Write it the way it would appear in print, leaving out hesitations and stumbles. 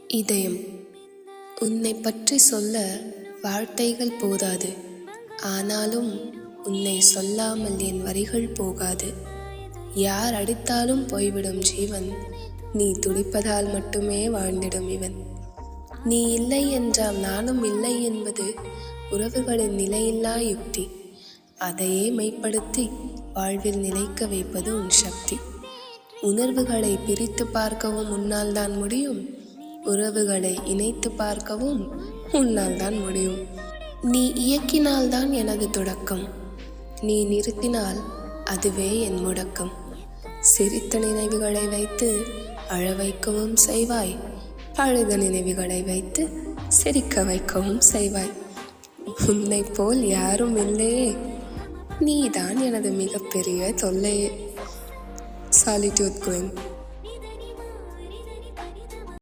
இதயம். உன்னை பற்றி சொல்ல வார்த்தைகள் போதாது. ஆனாலும் உன்னை சொல்லாமல் என் வரிகள் போகாது. யார் அடித்தாலும் போய்விடும் ஜீவன், நீ துடிப்பதால் மட்டுமே வாழ்ந்திடும் இவன். நீ இல்லை என்றால் நானும் இல்லை என்பது உறவுகளின் நிலையில்லா யுக்தி. அதையே மெய்ப்படுத்தி வாழ்வில் நிலைக்க வைப்பது உன் சக்தி. உணர்வுகளை பிரித்து பார்க்கவும் உன்னால் தான் முடியும், உறவுகளை இணைத்து பார்க்கவும் உன்னால் தான் முடியும். நீ இயக்கினால்தான் எனது தொடக்கம், நீ நிறுத்தினால் அதுவே என் முடக்கம். சிரித்த நினைவுகளை வைத்து அழ வைக்கவும் செய்வாய், அழுத நினைவுகளை வைத்து சிரிக்க வைக்கவும் செய்வாய். உன்னை போல் யாரும் இல்லையே, நீதான் எனது மிகப்பெரிய தொல்லையே. Solitude Queen.